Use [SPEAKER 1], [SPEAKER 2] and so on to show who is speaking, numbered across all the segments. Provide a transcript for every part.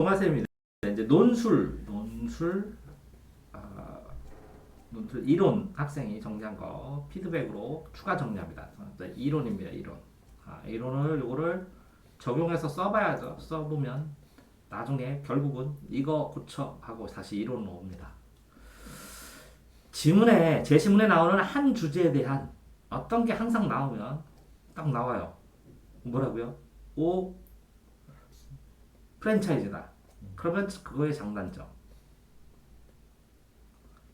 [SPEAKER 1] 동화쌤입니다. 이제 논술 이론 학생이 정리한 거 피드백으로 추가 정리합니다. 이론입니다. 이론. 이론을 요거를 적용해서 써봐야죠. 써보면 나중에 결국은 이거 고쳐 하고 다시 이론으로 옵니다. 제시문에 나오는 한 주제에 대한 어떤 게 항상 나오면 딱 나와요. 뭐라고요? 오 프랜차이즈다. 그러면 그거의 장단점.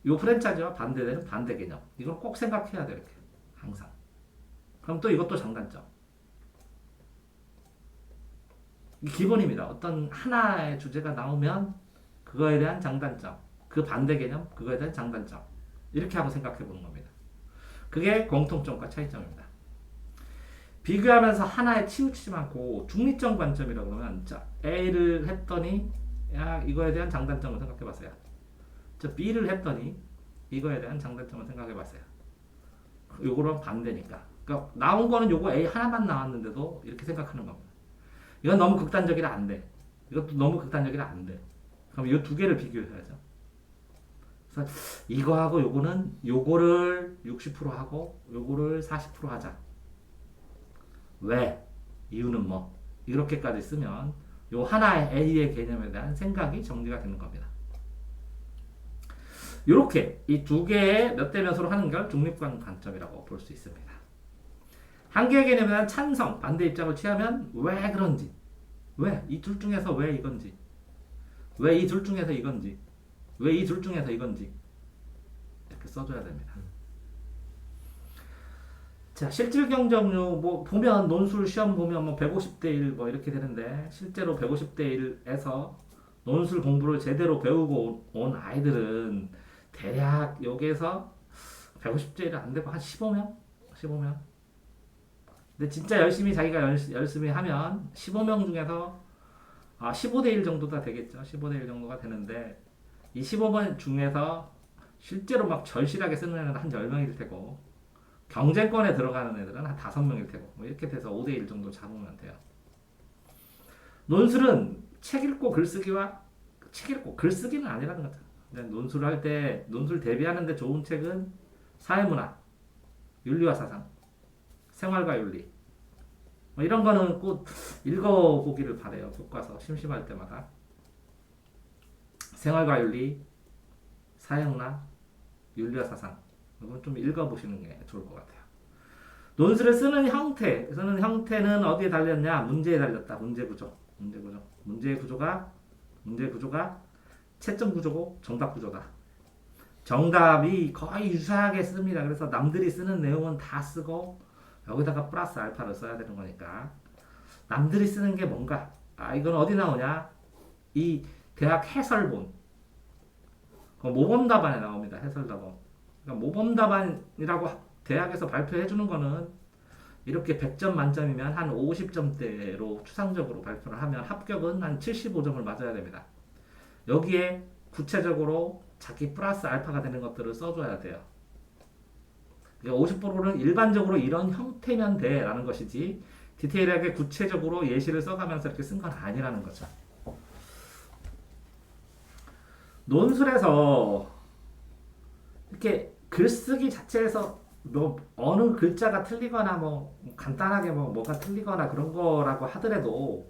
[SPEAKER 1] 이 프랜차이즈와 반대되는 반대 개념. 이걸 꼭 생각해야 돼, 이렇게. 항상. 그럼 또 이것도 장단점. 이 기본입니다. 어떤 하나의 주제가 나오면 그거에 대한 장단점. 그 반대 개념, 그거에 대한 장단점. 이렇게 하고 생각해 보는 겁니다. 그게 공통점과 차이점입니다. 비교하면서 하나에 치우치지 않고 중립적 관점이라고 그러면, 자, A를 했더니, 야, 이거에 대한 장단점을 생각해 봤어요. 저 B를 했더니 이거에 대한 장단점을 생각해 봤어요. 요거랑 반대니까. 그러니까 나온 거는 요거 A 하나만 나왔는데도 이렇게 생각하는 겁니다. 이건 너무 극단적이라 안 돼. 이것도 너무 극단적이라 안 돼. 그럼 이 두 개를 비교해야죠. 그래서 이거하고 요거는 요거를 60% 하고 요거를 40% 하자. 왜? 이유는 뭐? 이렇게까지 쓰면 요 하나의 A의 개념에 대한 생각이 정리가 되는 겁니다. 이렇게 이 두 개의 몇 대 몇으로 하는 걸 중립관 관점이라고 볼 수 있습니다. 한 개의 개념에 대한 찬성, 반대 입장을 취하면 왜 그런지, 왜 이 둘 중에서 왜 이건지, 왜 이 둘 중에서 이건지, 왜 이 둘 중에서 이건지 이렇게 써줘야 됩니다. 자, 실질 경쟁률 뭐 보면 논술 시험 보면 뭐 150대 1 뭐 이렇게 되는데 실제로 150대 1에서 논술 공부를 제대로 배우고 온 아이들은 대략 여기에서 150대 1은 안 되고 한 15명? 15명? 근데 진짜 열심히 자기가 열심히 하면 15명 중에서 15대 1 정도가 되겠죠. 15대 1 정도가 되는데 이 15명 중에서 실제로 막 절실하게 쓰는 애는 한 10명일 테고 경쟁권에 들어가는 애들은 한 5명일 테고 뭐 이렇게 돼서 5대 1 정도 잡으면 돼요. 논술은 책 읽고 글쓰기는 아니라는 거죠. 논술을 할 때 논술 대비하는데 좋은 책은 사회문화, 윤리와 사상, 생활과 윤리 뭐 이런 거는 꼭 읽어보기를 바래요. 교과서 심심할 때마다 생활과 윤리, 사회문화, 윤리와 사상 이건 좀 읽어보시는 게 좋을 것 같아요. 논술을 쓰는 형태는 어디에 달렸냐? 문제에 달렸다. 문제 구조가 채점 구조고 정답 구조다. 정답이 거의 유사하게 씁니다. 그래서 남들이 쓰는 내용은 다 쓰고 여기다가 플러스 알파를 써야 되는 거니까 남들이 쓰는 게 뭔가 이건 어디 나오냐? 이 대학 해설본 모범 답안에 나옵니다. 해설 답안. 그러니까 모범 답안이라고 대학에서 발표해 주는 거는 이렇게 100점 만점이면 한 50점대로 추상적으로 발표를 하면 합격은 한 75점을 맞아야 됩니다. 여기에 구체적으로 자기 플러스 알파가 되는 것들을 써줘야 돼요. 50%는 일반적으로 이런 형태면 돼 라는 것이지 디테일하게 구체적으로 예시를 써가면서 이렇게 쓴 건 아니라는 거죠. 논술에서 이렇게 글쓰기 자체에서 뭐 어느 글자가 틀리거나 뭐 간단하게 뭐가 틀리거나 그런 거라고 하더라도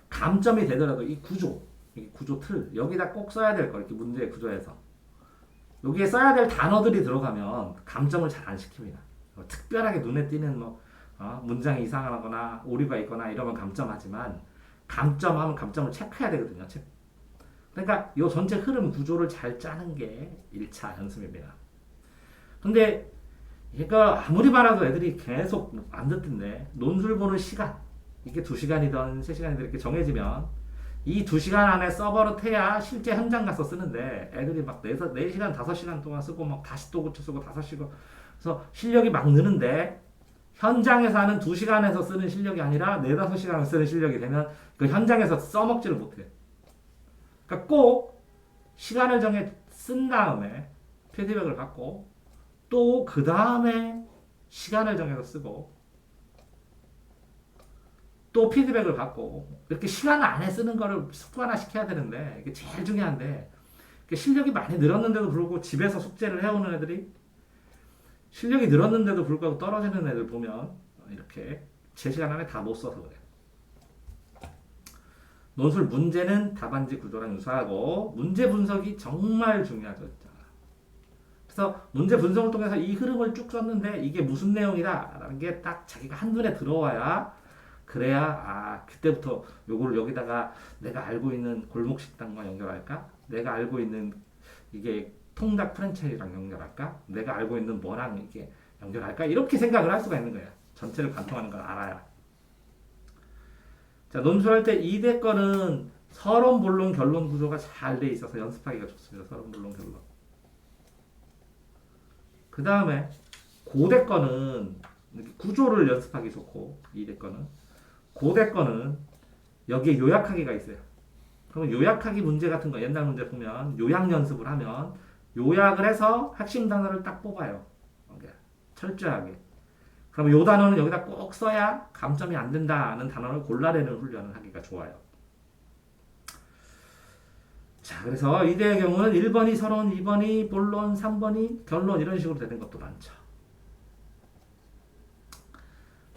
[SPEAKER 1] 감점이 되더라도 이 구조 틀 여기다 꼭 써야 될 거 이렇게 문제 구조에서 여기에 써야 될 단어들이 들어가면 감점을 잘 안 시킵니다. 특별하게 눈에 띄는 문장이 이상하거나 오류가 있거나 이러면 감점하지만 감점하면 감점을 체크해야 되거든요. 그러니까 이 전체 흐름 구조를 잘 짜는 게 1차 연습입니다. 근데 얘가 아무리 말해도 애들이 계속 안 듣던데 논술 보는 시간 이게 2시간이든 3시간이든 이렇게 정해지면 이 2시간 안에 써버릇해야 실제 현장 가서 쓰는데 애들이 막 4시간 5시간 동안 쓰고 막 다시 또 고쳐 쓰고 5시간 그래서 실력이 막 느는데 현장에서 하는 2시간에서 쓰는 실력이 아니라 4, 5시간 쓰는 실력이 되면 그 현장에서 써먹지를 못해. 그러니까 꼭 시간을 정해 쓴 다음에 피드백을 받고 또 그 다음에 시간을 정해서 쓰고 또 피드백을 받고 이렇게 시간 안에 쓰는 거를 습관화 시켜야 되는데 이게 제일 중요한데 실력이 많이 늘었는데도 불구하고 집에서 숙제를 해오는 애들이 실력이 늘었는데도 불구하고 떨어지는 애들 보면 이렇게 제 시간 안에 다 못 써서 그래요. 논술 문제는 답안지 구조랑 유사하고 문제 분석이 정말 중요하죠. 그래서 문제 분석을 통해서 이 흐름을 쭉 썼는데 이게 무슨 내용이다라는 게 딱 자기가 한눈에 들어와야 그래야 그때부터 요거를 여기다가 내가 알고 있는 골목 식당과 연결할까? 내가 알고 있는 이게 통닭 프랜차이즈랑 연결할까? 내가 알고 있는 뭐랑 이게 연결할까? 이렇게 생각을 할 수가 있는 거예요. 전체를 관통하는 걸 알아야. 자, 논술할 때 2대 거는 서론, 본론, 결론 구조가 잘 돼 있어서 연습하기가 좋습니다. 서론, 본론, 결론. 그 다음에 고대 거는 구조를 연습하기 좋고 2대 거는 고대 거는 여기에 요약하기가 있어요. 그러면 요약하기 문제 같은 거 옛날 문제 보면 요약 연습을 하면 요약을 해서 핵심 단어를 딱 뽑아요. 철저하게. 그러면 요 단어는 여기다 꼭 써야 감점이 안 된다는 단어를 골라내는 훈련을 하기가 좋아요. 자, 그래서 이대의 경우는 1번이 서론, 2번이 본론, 3번이 결론 이런 식으로 되는 것도 많죠.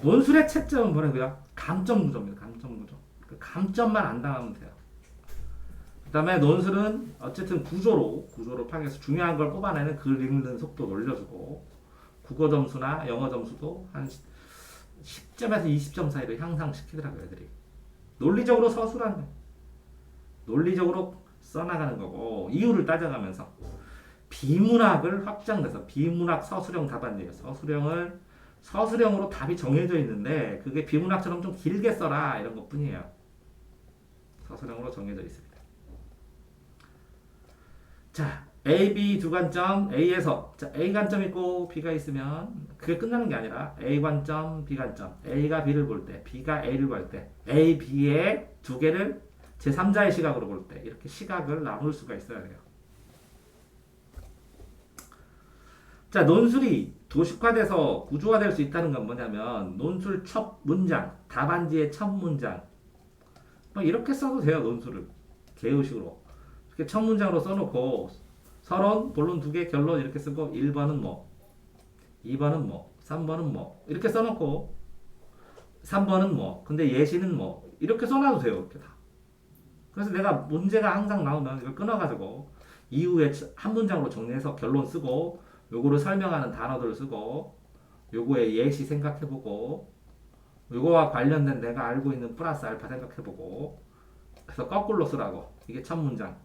[SPEAKER 1] 논술의 채점은 뭐라고요? 감점 구조입니다. 감점 구조. 그 감점만 안 당하면 돼요. 그 다음에 논술은 어쨌든 구조로 파악해서 중요한 걸 뽑아내는 글 읽는 속도 올려주고 국어 점수나 영어 점수도 한 10점에서 20점 사이로 향상시키더라고요, 애들이. 논리적으로 서술하는 거예요. 논리적으로 써나가는 거고 이유를 따져가면서 비문학을 확장돼서 비문학 서술형 답안지예요. 서술형으로 답이 정해져 있는데 그게 비문학처럼 좀 길게 써라 이런 것 뿐이에요. 서술형으로 정해져 있습니다. 자, A, B 두 관점 A에서 자, A 관점 있고 B가 있으면 그게 끝나는 게 아니라 A 관점, B 관점 A가 B를 볼 때, B가 A를 볼 때 A, B의 두 개를 제3자의 시각으로 볼 때 이렇게 시각을 나눌 수가 있어야 돼요. 자, 논술이 도식화돼서 구조화될 수 있다는 건 뭐냐면 논술 첫 문장, 답안지의 첫 문장 이렇게 써도 돼요. 논술을 개요식으로 이렇게 첫 문장으로 써놓고 서론, 본론 2개, 결론 이렇게 쓰고 1번은 뭐 2번은 뭐 3번은 뭐 이렇게 써놓고 3번은 뭐 근데 예시는 뭐 이렇게 써놔도 돼요. 이렇게 다. 그래서 내가 문제가 항상 나오면 이걸 끊어가지고 이후에 한 문장으로 정리해서 결론 쓰고 요거를 설명하는 단어들을 쓰고 요거의 예시 생각해보고 요거와 관련된 내가 알고 있는 플러스 알파 생각해보고 그래서 거꾸로 쓰라고. 이게 첫 문장,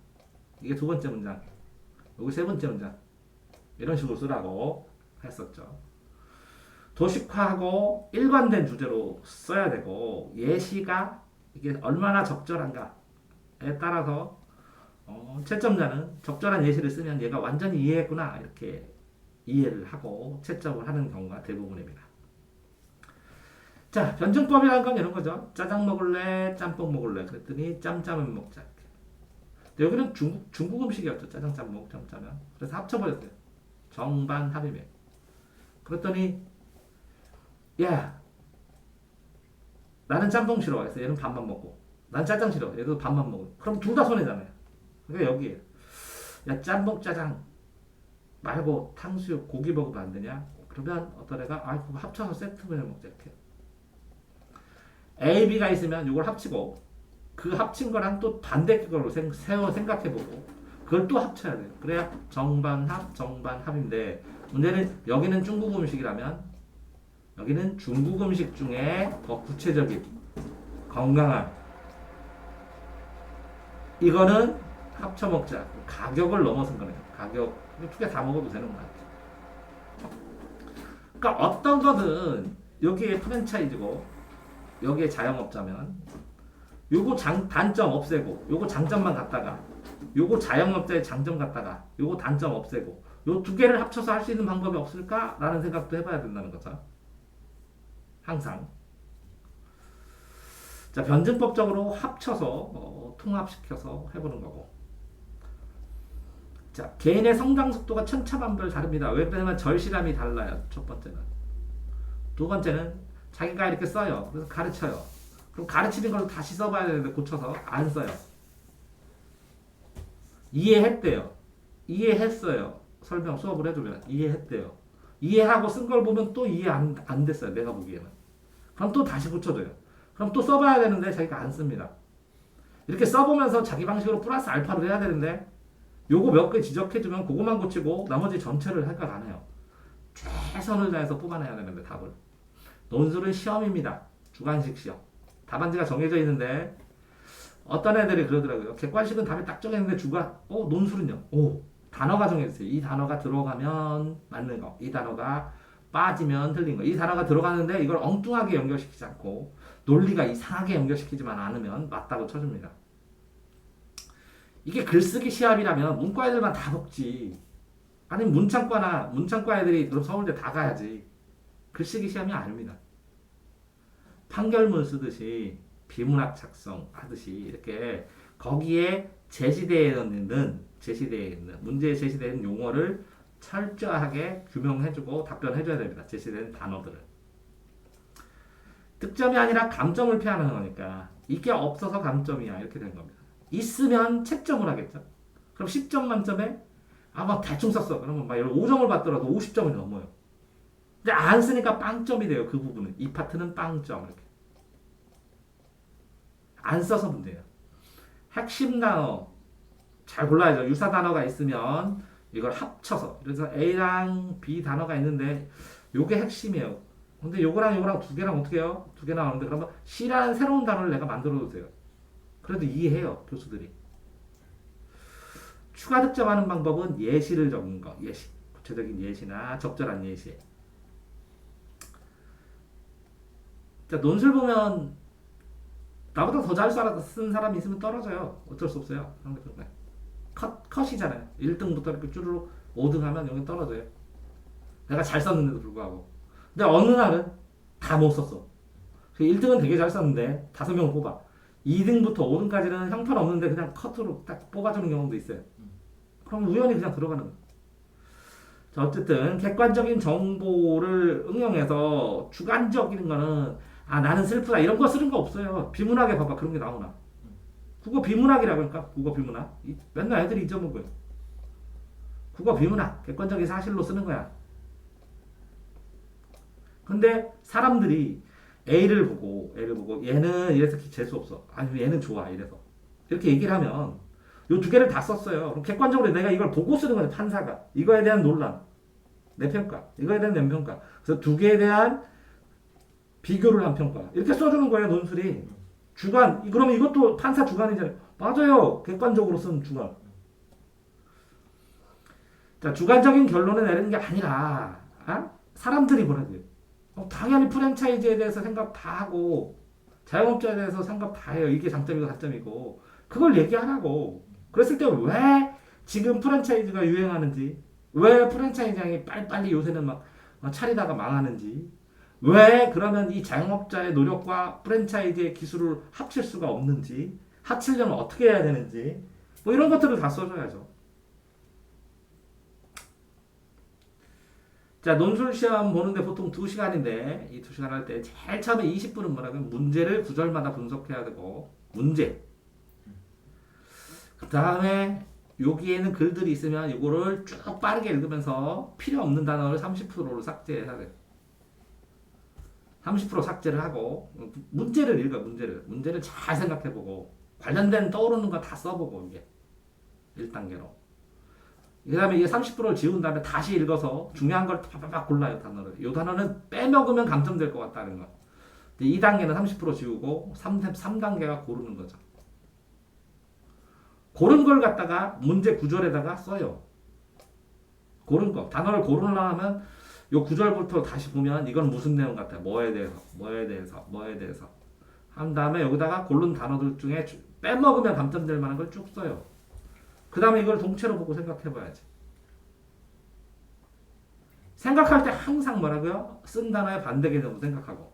[SPEAKER 1] 이게 두 번째 문장, 요거 세 번째 문장 이런 식으로 쓰라고 했었죠. 도식화하고 일관된 주제로 써야 되고 예시가 이게 얼마나 적절한가에 따라서 채점자는 적절한 예시를 쓰면 얘가 완전히 이해했구나 이렇게 이해를 하고 채점을 하는 경우가 대부분입니다. 자, 변증법이라는 건 이런 거죠. 짜장 먹을래, 짬뽕 먹을래. 그랬더니 짬짜면 먹자. 근데 여기는 중국 음식이었죠. 짜장, 짬뽕, 짬짜면. 그래서 합쳐버렸어요. 정반 합이면. 그랬더니 야, 나는 짬뽕 싫어. 그래서 얘는 반만 먹고. 난 짜장 싫어. 얘도 반만 먹고. 그럼 둘 다 손해잖아요. 그러니까 여기에 야, 짬뽕, 짜장 말고 탕수육, 고기 먹으면 안 되냐? 그러면 어떤 애가 그거 합쳐서 세트로 먹자 이렇게. A, B가 있으면 이걸 합치고 그 합친 거랑 또 반대 걸로 생각해보고 그걸 또 합쳐야 돼요. 그래야 정반합, 정반합인데 문제는 여기는 중국 음식이라면 여기는 중국 음식 중에 더 구체적인 건강한 이거는 합쳐 먹자. 가격을 넘어선 거네요. 가격 두 개 다 먹어도 되는 거 같아요. 그러니까 어떤 거든 여기에 프랜차이즈고 여기에 자영업자면 요거 단점 없애고 요거 장점만 갖다가 요거 자영업자의 장점 갖다가 요거 단점 없애고 요 두 개를 합쳐서 할 수 있는 방법이 없을까라는 생각도 해봐야 된다는 거죠. 항상. 자, 변증법적으로 합쳐서 통합시켜서 해보는 거고. 자, 개인의 성장 속도가 천차만별 다릅니다. 왜 그러냐면 절실함이 달라요. 첫 번째는. 두 번째는 자기가 이렇게 써요. 그래서 가르쳐요. 그럼 가르치는 걸 다시 써봐야 되는데 고쳐서 안 써요. 이해했대요. 이해했어요. 설명 수업을 해주면 이해했대요. 이해하고 쓴 걸 보면 또 이해 안 됐어요. 내가 보기에는. 그럼 또 다시 고쳐줘요. 그럼 또 써봐야 되는데 자기가 안 씁니다. 이렇게 써보면서 자기 방식으로 플러스 알파를 해야 되는데 요거 몇 개 지적해주면 그거만 고치고 나머지 전체를 생각 안 해요. 최선을 다해서 뽑아내야 되는데 답을. 논술은 시험입니다. 주관식 시험. 답안지가 정해져 있는데 어떤 애들이 그러더라고요. 객관식은 답이 딱 정해있는데 논술은요. 단어가 정해졌어요. 이 단어가 들어가면 맞는 거. 이 단어가 빠지면 틀린 거. 이 단어가 들어가는데 이걸 엉뚱하게 연결시키지 않고 논리가 이상하게 연결시키지만 않으면 맞다고 쳐줍니다. 이게 글쓰기 시합이라면 문과 애들만 다 먹지. 아니 문창과 애들이 그럼 서울대 다 가야지. 글쓰기 시험이 아닙니다. 판결문 쓰듯이 비문학 작성하듯이 이렇게 거기에 제시되어 있는 문제에 제시되어 있는 용어를 철저하게 규명해주고 답변해줘야 됩니다. 제시되는 단어들을. 득점이 아니라 감점을 피하는 거니까 이게 없어서 감점이야 이렇게 된 겁니다. 있으면 채점을 하겠죠. 그럼 10점 만점에 막 대충 썼어. 그러면 막 5점을 받더라도 50점이 넘어요. 근데 안 쓰니까 빵점이 돼요. 그 부분은. 이 파트는 빵점 이렇게. 안 써서 문제예요. 핵심 단어 잘 골라야죠. 유사 단어가 있으면 이걸 합쳐서 그래서 A랑 B 단어가 있는데 요게 핵심이에요. 근데 요거랑 두 개랑 어떻게 해요? 두 개 나오는데 그러면 C라는 새로운 단어를 내가 만들어도 돼요. 그래도 이해해요. 교수들이. 추가 득점하는 방법은 예시를 적는 거. 예시. 구체적인 예시나 적절한 예시. 자, 논술 보면 나보다 더 잘 쓴 사람이 있으면 떨어져요. 어쩔 수 없어요. 컷이잖아요. 1등부터 이렇게 쭈루룩 5등 하면 여기 떨어져요. 내가 잘 썼는데도 불구하고. 근데 어느 날은 다 못 썼어. 1등은 되게 잘 썼는데 5명을 뽑아. 2등부터 5등까지는 형편없는데 그냥 컷으로 딱 뽑아주는 경우도 있어요. 그럼 우연히 그냥 들어가는 거예요. 자, 어쨌든 객관적인 정보를 응용해서 주관적인 거는 나는 슬프다 이런 거 쓰는 거 없어요. 비문학에 봐봐 그런 게 나오나. 국어 비문학이라고 할까? 국어 비문학. 맨날 애들이 잊어먹어요. 국어 비문학 객관적인 사실로 쓰는 거야. 근데 사람들이 A를 보고 얘는 이래서 재수 없어. 아니면 얘는 좋아 이래서 이렇게 얘기를 하면 요 두 개를 다 썼어요. 그럼 객관적으로 내가 이걸 보고 쓰는 거예요. 판사가 이거에 대한 논란, 내 평가, 이거에 대한 내 평가. 그래서 두 개에 대한 비교를 한 평가 이렇게 써주는 거예요. 논술이 주관. 그러면 이것도 판사 주관이잖아요. 맞아요. 객관적으로 쓴 주관. 자, 주관적인 결론을 내리는 게 아니라 사람들이 뭐라 돼요. 당연히 프랜차이즈에 대해서 생각 다 하고 자영업자에 대해서 생각 다 해요. 이게 장점이고 단점이고 그걸 얘기하라고. 그랬을 때 왜 지금 프랜차이즈가 유행하는지, 왜 프랜차이즈장이 빨리빨리 요새는 막 차리다가 망하는지, 왜 그러면 이 자영업자의 노력과 프랜차이즈의 기술을 합칠 수가 없는지, 합치려면 어떻게 해야 되는지, 뭐 이런 것들을 다 써줘야죠. 자, 논술 시험 보는데 보통 2시간인데 이 2시간 할 때 제일 처음에 20분은 뭐라고요? 문제를 구절마다 분석해야 되고 문제. 그 다음에 여기에는 글들이 있으면 이거를 쭉 빠르게 읽으면서 필요 없는 단어를 30%로 삭제해야 돼요. 30% 삭제를 하고 문제를 읽어. 문제를 잘 생각해보고 관련된 떠오르는 거 다 써보고 이게 1단계로. 그 다음에 이게 30%를 지운 다음에 다시 읽어서 중요한 걸 팍팍 골라요. 단어를. 이 단어는 빼먹으면 감점될 것 같다는 거. 2단계는 30% 지우고 3단계가 고르는 거죠. 고른 걸 갖다가 문제 구절에다가 써요. 고른 거. 단어를 고르려고 하면 요 구절부터 다시 보면 이건 무슨 내용 같아요. 뭐에 대해서. 한 다음에 여기다가 고른 단어들 중에 빼먹으면 감점될 만한 걸 쭉 써요. 그 다음에 이걸 동체로 보고 생각해봐야지. 생각할 때 항상 뭐라고요? 쓴 단어의 반대 개념으로 생각하고.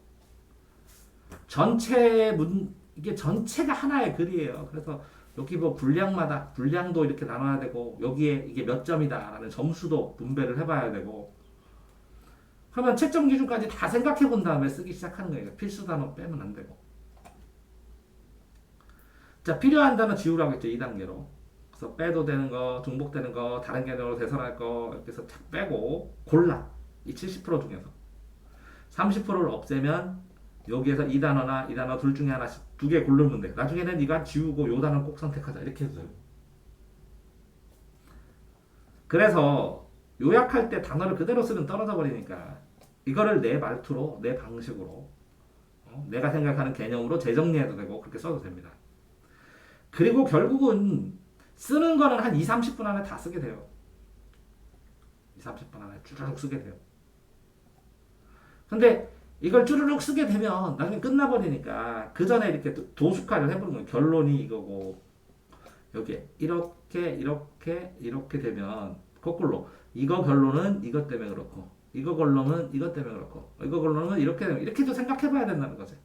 [SPEAKER 1] 이게 전체가 하나의 글이에요. 그래서 여기 뭐 분량도 이렇게 나눠야 되고, 여기에 이게 몇 점이다라는 점수도 분배를 해봐야 되고, 그러면 채점 기준까지 다 생각해 본 다음에 쓰기 시작하는 거예요. 필수 단어 빼면 안 되고. 자, 필요한 단어 지우라고 했죠. 2단계로. 그래서 빼도 되는 거, 중복되는 거, 다른 개념으로 대설할 거 이렇게 해서 착 빼고 골라. 이 70% 중에서 30%를 없애면 여기에서 이 단어나 이 단어 둘 중에 하나씩 두 개 고르면 돼. 나중에는 네가 지우고 요 단어를 꼭 선택하자. 이렇게 해도 돼요. 그래서 요약할 때 단어를 그대로 쓰면 떨어져 버리니까 이거를 내 말투로, 내 방식으로 내가 생각하는 개념으로 재정리해도 되고 그렇게 써도 됩니다. 그리고 결국은 쓰는 거는 한 2, 30분 안에 다 쓰게 돼요. 2, 30분 안에 쭈르륵 쓰게 돼요. 근데 이걸 쭈르륵 쓰게 되면 나중에 끝나버리니까 그 전에 이렇게 도수화를 해보는 거예요. 결론이 이거고 여기에 이렇게 되면 거꾸로 이거 결론은 이것 때문에 그렇고 이거 결론은 이것 때문에 그렇고 이거 결론은 이렇게 되면 이렇게도 생각해봐야 된다는 거지.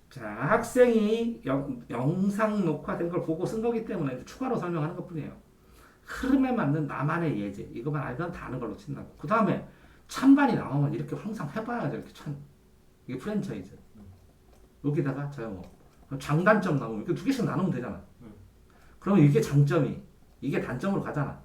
[SPEAKER 1] 자, 학생이 영상 녹화된 걸 보고 쓴 거기 때문에 추가로 설명하는 것 뿐이에요. 흐름에 맞는 나만의 예제 이것만 알면 다 아는 걸로 친다고. 그 다음에 찬반이 나오면 이렇게 항상 해봐야죠. 이렇게 이게 프랜차이즈. 여기다가 자영업. 장단점 나오면 이렇게 두 개씩 나누면 되잖아. 그러면 이게 장점이 이게 단점으로 가잖아.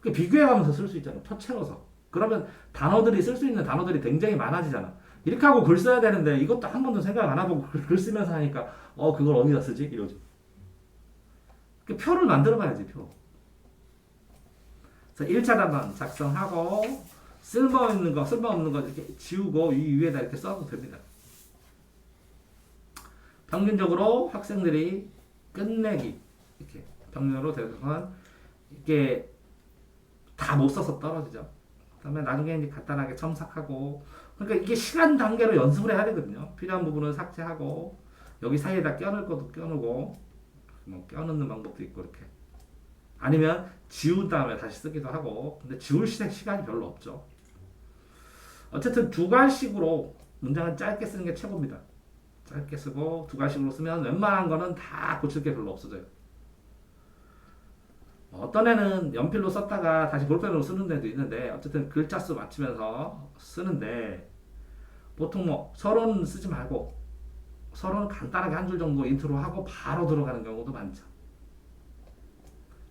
[SPEAKER 1] 비교해가면서 쓸 수 있잖아. 펴채워서. 그러면 단어들이 쓸 수 있는 단어들이 굉장히 많아지잖아. 이렇게 하고 글 써야 되는데 이것도 한 번도 생각 안 하고 글 쓰면서 하니까 그걸 어디다 쓰지? 이러지. 표를 만들어 봐야지, 표. 그래서 1차 답안 작성하고 쓸모없는 거 이렇게 지우고 이 위에다 이렇게 써도 됩니다. 평균적으로 학생들이 끝내기 이렇게 평균으로 대해서는 이게 다 못 써서 떨어지죠. 그다음에 나중에 이제 간단하게 첨삭하고 그러니까 이게 시간 단계로 연습을 해야 되거든요. 필요한 부분은 삭제하고 여기 사이에다 껴넣을 것도 껴넣고 뭐 껴넣는 방법도 있고 이렇게 아니면 지운 다음에 다시 쓰기도 하고 근데 지울 시간이 별로 없죠. 어쨌든 두 가지식으로 문장은 짧게 쓰는 게 최고입니다. 짧게 쓰고 두 가지식으로 쓰면 웬만한 거는 다 고칠 게 별로 없어져요. 어떤 애는 연필로 썼다가 다시 볼펜으로 쓰는 데도 있는데 어쨌든 글자 수 맞추면서 쓰는데 보통 뭐 서론은 쓰지 말고 서론은 간단하게 한 줄 정도 인트로 하고 바로 들어가는 경우도 많죠.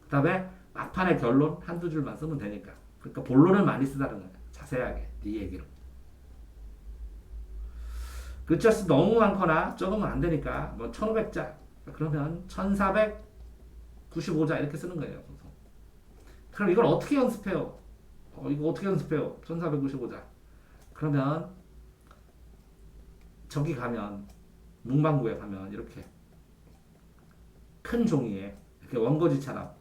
[SPEAKER 1] 그 다음에 막판에 결론 한두 줄만 쓰면 되니까 그러니까 본론을 많이 쓰다는 거예요. 자세하게 네 얘기로. 글자 수 너무 많거나 적으면 안 되니까 뭐 1500자 그러면 1495자 이렇게 쓰는 거예요. 그럼 이걸 어떻게 연습해요? 이거 어떻게 연습해요? 1495자. 그러면 저기 가면 문방구에 가면 이렇게 큰 종이에 이렇게 원고지처럼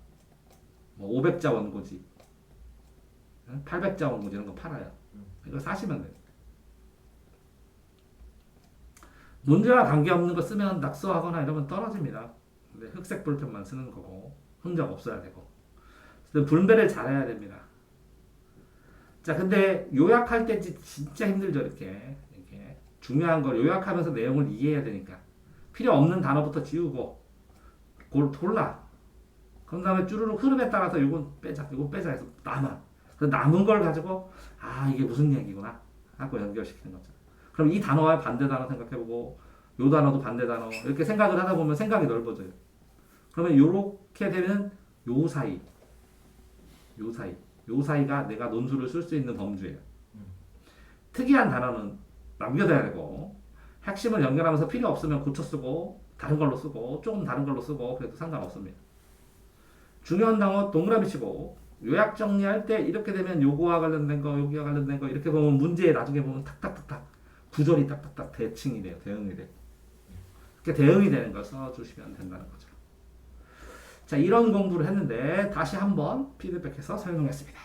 [SPEAKER 1] 뭐 500자 원고지, 800자 원고지 이런 거 팔아요. 이거 사시면 돼요. 문제와 관계없는 거 쓰면 낙서하거나 이러면 떨어집니다. 근데 흑색 볼펜만 쓰는 거고 흔적 없어야 되고 분배를 잘해야 됩니다. 자, 근데 요약할 때 진짜 힘들죠. 이렇게 중요한 걸 요약하면서 내용을 이해해야 되니까 필요 없는 단어부터 지우고 골라. 그런 다음에 쭈루룩 흐름에 따라서 이건 빼자 해서 그 남은 걸 가지고 이게 무슨 얘기구나 하고 연결시키는 거죠. 그럼 이 단어와 반대 단어 생각해보고 요 단어도 반대 단어 이렇게 생각을 하다 보면 생각이 넓어져요. 그러면 요렇게 되면 요 사이가 내가 논술을 쓸 수 있는 범주예요. 특이한 단어는 남겨둬야 되고 핵심을 연결하면서 필요 없으면 고쳐 쓰고 다른 걸로 쓰고 조금 다른 걸로 쓰고 그래도 상관없습니다. 중요한 단어 동그라미 치고 요약 정리할 때 이렇게 되면 요거와 관련된 거 여기와 관련된 거 이렇게 보면 문제에 나중에 보면 탁탁탁탁 구절이 딱딱딱 대칭이 돼요. 대응이 돼요. 이렇게 대응이 되는 걸 써주시면 된다는 거죠. 자, 이런 공부를 했는데 다시 한번 피드백해서 설명했습니다.